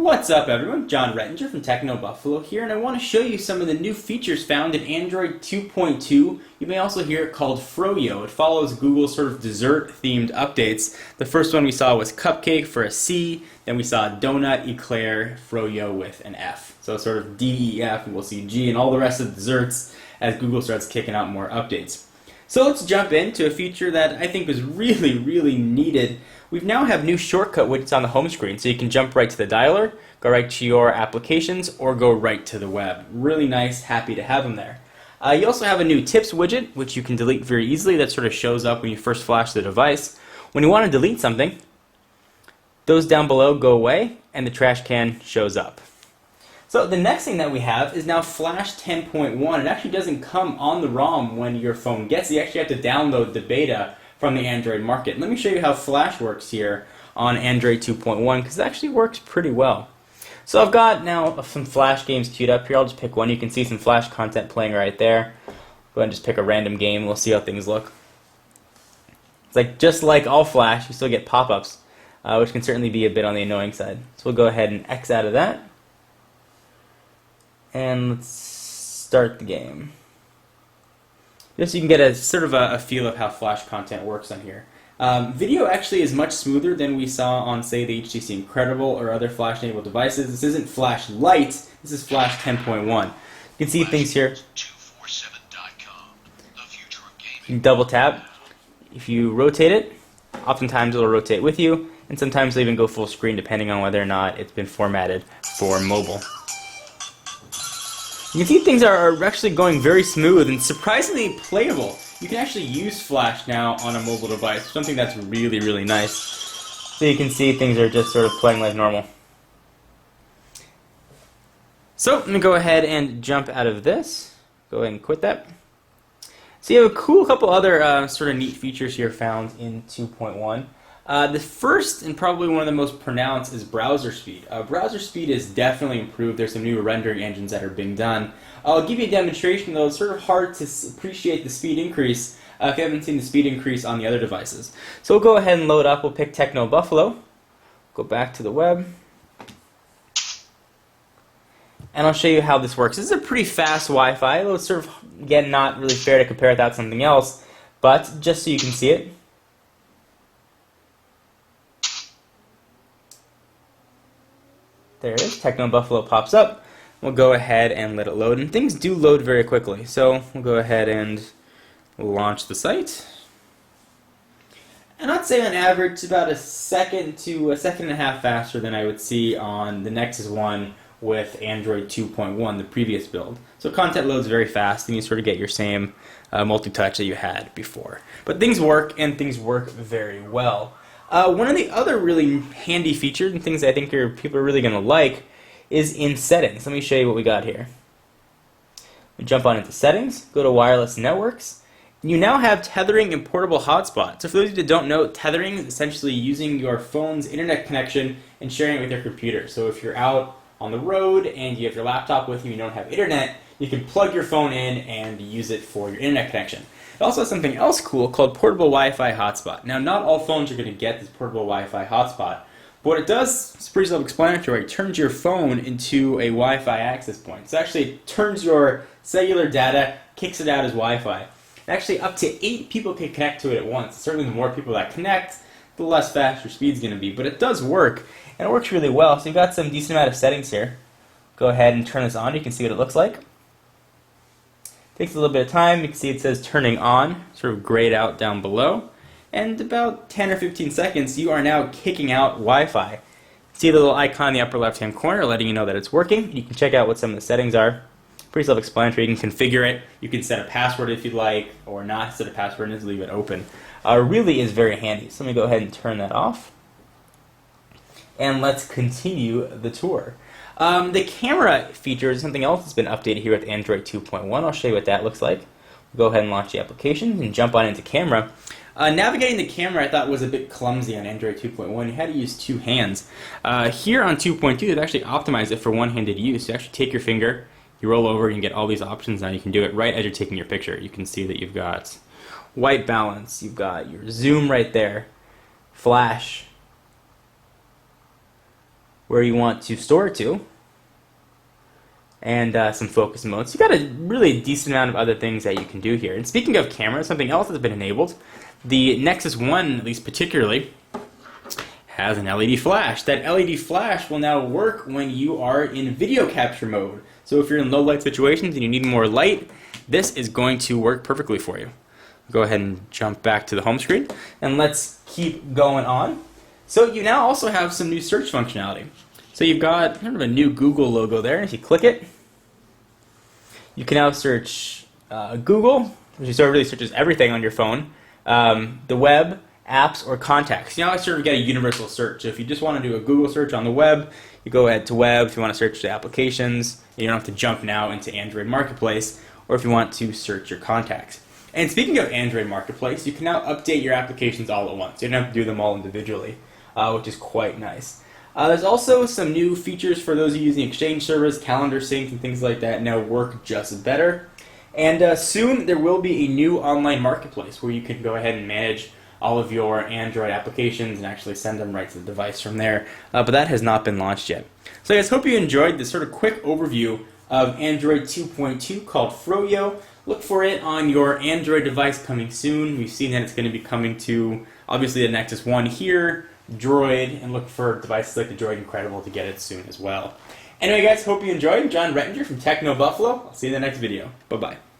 What's up everyone, John Rettinger from Techno Buffalo here, and I want to show you some of the new features found in Android 2.2. You may also hear it called Froyo. It follows Google's sort of dessert-themed updates. The first one we saw was Cupcake for a C, then we saw Donut, Eclair, Froyo with an F. So sort of D, E, F, and we'll see G, and all the rest of the desserts as Google starts kicking out more updates. So let's jump into a feature that I think was really needed. We now have new shortcut widgets on the home screen, so you can jump right to the dialer, go right to your applications, or go right to the web. Really nice, happy to have them there. You also have a new tips widget, which you can delete very easily. That sort of shows up when you first flash the device. When you want to delete something, those down below go away, and the trash can shows up. So the next thing that we have is now Flash 10.1. It actually doesn't come on the ROM when your phone gets it. You actually have to download the beta from the Android market. Let me show you how Flash works here on Android 2.1 because it actually works pretty well. So I've got now some Flash games queued up here. I'll just pick one. You can see some Flash content playing right there. Go ahead and just pick a random game. We'll see how things look. It's like just like all Flash, you still get pop-ups, which can certainly be a bit on the annoying side. So we'll go ahead and X out of that. And let's start the game. Just so you can get a sort of a feel of how Flash content works on here. Video actually is much smoother than we saw on, say, the HTC Incredible or other Flash-enabled devices. This isn't Flash Lite, this is Flash 10.1. You can see things here. You can double tap. If you rotate it, oftentimes it'll rotate with you, and sometimes it'll even go full screen depending on whether or not it's been formatted for mobile. You can see things are actually going very smooth and surprisingly playable. You can actually use Flash now on a mobile device, something that's really nice. So you can see things are just sort of playing like normal. So let me go ahead and jump out of this. Go ahead and quit that. So you have a cool couple other sort of neat features here found in 2.1. The first and probably one of the most pronounced is browser speed. Browser speed is definitely improved. There's some new rendering engines that are being done. I'll give you a demonstration though. It's sort of hard to appreciate the speed increase if you haven't seen the speed increase on the other devices. So we'll go ahead and load up. We'll pick Techno Buffalo. Go back to the web. And I'll show you how this works. This is a pretty fast Wi-Fi. It's sort of, again, not really fair to compare it without something else, but just so you can see it. There it is. Techno Buffalo pops up. We'll go ahead and let it load, and things do load very quickly. So we'll go ahead and launch the site. And I'd say on average it's about a second to a second and a half faster than I would see on the Nexus One with Android 2.1, the previous build. So content loads very fast, and you sort of get your same multi-touch that you had before. But things work, and things work very well. One of the other really handy features and things I think people are really going to like is in settings. Let me show you what we got here. We jump on into settings, go to wireless networks, and you now have tethering and portable hotspot. So for those of you that don't know, tethering is essentially using your phone's internet connection and sharing it with your computer. So if you're out on the road and you have your laptop with you and you don't have internet, you can plug your phone in and use it for your internet connection. It also has something else cool called portable Wi-Fi hotspot. Now, not all phones are going to get this portable Wi-Fi hotspot, but what it does, it's pretty self-explanatory, it turns your phone into a Wi-Fi access point. So actually it turns your cellular data, kicks it out as Wi-Fi. And actually up to 8 people can connect to it at once. Certainly the more people that connect, the less fast your speed's going to be, but it does work, and it works really well. So you've got some decent amount of settings here. Go ahead and turn this on, you can see what it looks like. Takes a little bit of time. You can see it says turning on, sort of grayed out down below. And about 10 or 15 seconds, you are now kicking out Wi-Fi. See the little icon in the upper left-hand corner letting you know that it's working. You can check out what some of the settings are. Pretty self-explanatory. You can configure it. You can set a password if you'd like, or not set a password and just leave it open. Really is very handy. So let me go ahead and turn that off. And let's continue the tour. The camera feature is something else that's been updated here with Android 2.1. I'll show you what that looks like. We'll go ahead and launch the application and jump on into camera. Navigating the camera I thought was a bit clumsy on Android 2.1. You had to use 2 hands. Here on 2.2 they've actually optimized it for one-handed use. You actually take your finger, you roll over, and you get all these options now. You can do it right as you're taking your picture. You can see that you've got white balance, you've got your zoom right there, flash, where you want to store it to, and some focus modes. You got a really decent amount of other things that you can do here. And speaking of cameras, something else that's been enabled, the Nexus 1, at least particularly, has an LED flash. That LED flash will now work when you are in video capture mode. So if you're in low light situations and you need more light, this is going to work perfectly for you. Go ahead and jump back to the home screen, and let's keep going on. So you now also have some new search functionality. So you've got kind of a new Google logo there. If you click it, you can now search Google, which sort of really searches everything on your phone, the web, apps, or contacts. You now sort of get a universal search. So if you just want to do a Google search on the web, you go ahead to web. If you want to search the applications, you don't have to jump now into Android Marketplace, or if you want to search your contacts. And speaking of Android Marketplace, you can now update your applications all at once. You don't have to do them all individually, which is quite nice. There's also some new features for those of you using Exchange servers, calendar sync, and things like that now work just better. And soon there will be a new online marketplace where you can go ahead and manage all of your Android applications and actually send them right to the device from there. But that has not been launched yet. So I guys, hope you enjoyed this sort of quick overview of Android 2.2 called Froyo. Look for it on your Android device coming soon. We've seen that it's going to be coming to, obviously, the Nexus 1 here, Droid, and look for devices like the Droid Incredible to get it soon as well. Anyway, guys, hope you enjoyed. John Rettinger from Techno Buffalo. I'll see you in the next video. Bye-bye.